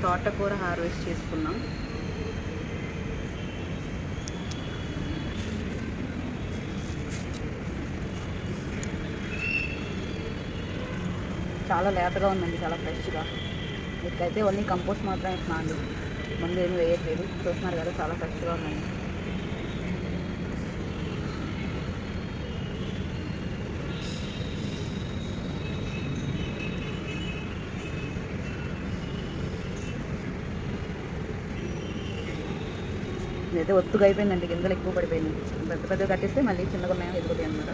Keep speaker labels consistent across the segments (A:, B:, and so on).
A: తోటకూర హార్వెస్ట్ చేసుకున్నాం. చాలా లేతగా ఉందండి, చాలా ఫ్రెష్గా. ఇక్కడైతే ఓన్లీ కంపోస్ట్ మాత్రమే ఇస్తున్నాను, ముందు ఏమి వేయట్లేదు. చూస్తున్నారు కదా, చాలా ఫ్రెష్గా ఉందండి. ఇదైతే ఒత్తుగా అయిపోయిందండి, గింజలు ఎక్కువ పడిపోయింది. పెద్ద పెద్దగా కట్టేస్తే మళ్ళీ చిన్నగా ఉన్నాయో ఎదుగుతాయి అన్నమాట.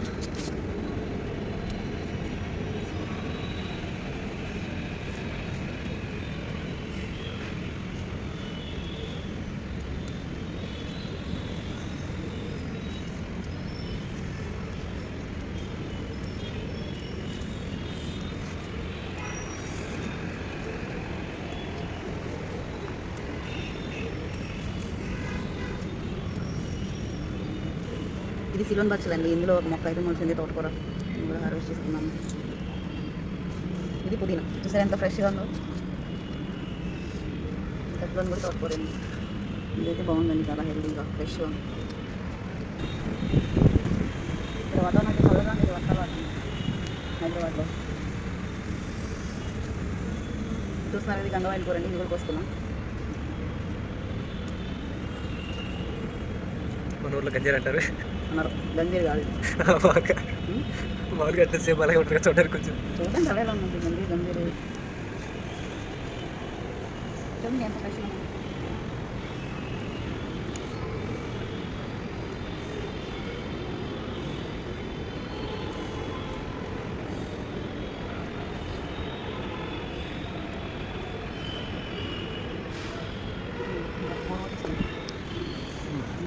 A: ఇది సిలోన్ బచ్చలండి, ఇందులో ఒక మొక్క అయితే మొలిసింది, తోటకూర కూడా హార్వెస్ట్ చేసుకున్నాము. ఇది పుదీనా, చూసారా ఎంత ఫ్రెష్గా ఉందో. తక్కువ కూడా తోటకూర. ఇదైతే బాగుందండి, చాలా హెల్దీగా ఫ్రెష్గా. ఇక్కడ వాతావరణం చల్లగా ఉంది, వర్షాలు పడుతుంది హైదరాబాద్లో. చూస్తున్నారు, ఇది గంగవాయిల్ కూర అండి, ఇది కూడా కోసుకున్నాం.
B: మన ఊళ్ళో గంజీరు అంటారు
A: అన్నారు, గంజీరు కాదు
B: మామూలుగా అంటే సేమ్ అలాగే ఉంటుంది చూడడానికి. కొంచెం
A: చూడండి చాలా ఎలా ఉంది గంజీరు. గంజీరు చూడండి ఎంత ఫ్రెష్గా ఉంది.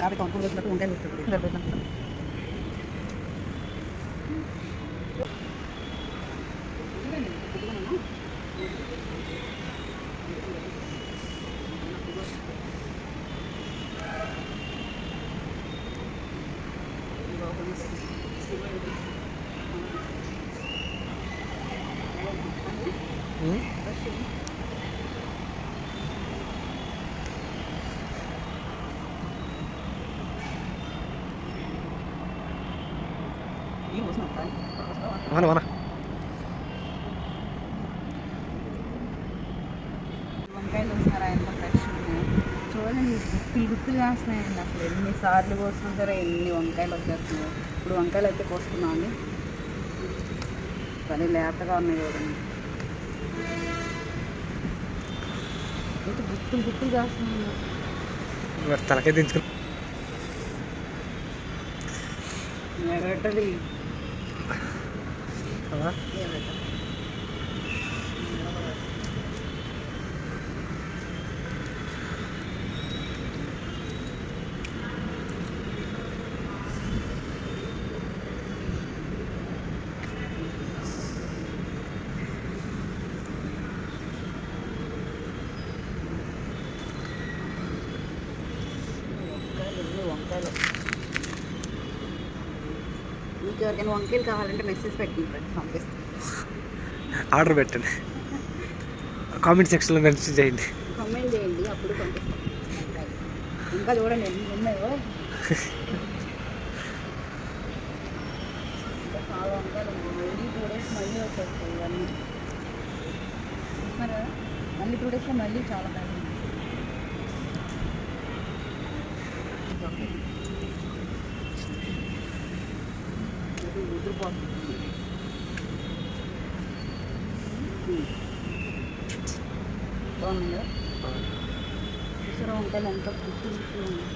A: అవి కంపూర్ వచ్చినట్టు ఉంటాయి గుర్తుంది.
B: మన మన
A: వంకాయలు వస్తున్నారా ఎంత ఫ్రెష్ ఉన్నాయి చూడండి, గుత్తులు కాస్తున్నాయండి. అసలు ఎన్నిసార్లు కోసుకుంటారో, ఎన్ని వంకాయలు వచ్చేస్తున్నాయి. ఇప్పుడు వంకాయలు అయితే కోసుకున్నామండి, కానీ లేతగా ఉన్నాయి చూడండి. అయితే గుత్తులు కాస్తున్నాయి.
B: తలకే దించుకుని
A: ఎగటది వంకాయలు. మీకు ఎవరికైనా వంకాయలు కావాలంటే మెసేజ్ పెట్టండి ఫ్రెండ్స్, పంపిస్తాను.
B: ఆర్డర్ పెట్టండి, కామెంట్ సెక్షన్లో మెన్షన్ చేయండి,
A: కామెంట్ చేయండి, అప్పుడు పంపిస్తాను. ఇంకా చూడండి ఎన్ని ఉన్నాయో, చాలా వంకాయలు ఉన్నాయి. మళ్ళీ 2 days మళ్ళీ వచ్చేస్తాయి ఇవన్నీ. చూస్తున్నారు కదా, మళ్ళీ 2 daysలో మళ్ళీ చాలా కాయలు ఉన్నాయి. బాగుంది కదా, చూసారా వంకాయలు ఎంత పుట్టి ఉన్నాయి.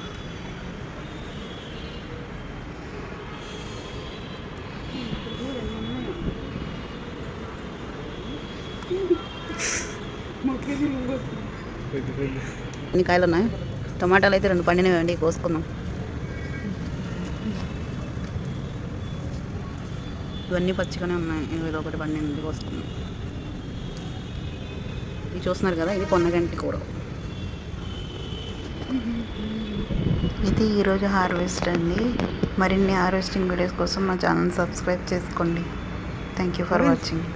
A: ఎన్ని కాయలు ఉన్నాయి. టమాటాలు అయితే 2 పండినవి కోసుకుందాం. ఇవన్నీ పచ్చిగానే ఉన్నాయి, ఏదో ఒకటి పండింది కోసుకుందాం. ఇది చూస్తున్నారు కదా, ఇది పొన్నగంటి కూర. ఇది ఈరోజు హార్వెస్ట్ అండి. మరిన్ని హార్వెస్టింగ్ వీడియోస్ కోసం మా ఛానల్ సబ్స్క్రైబ్ చేసుకోండి. Thank you for watching.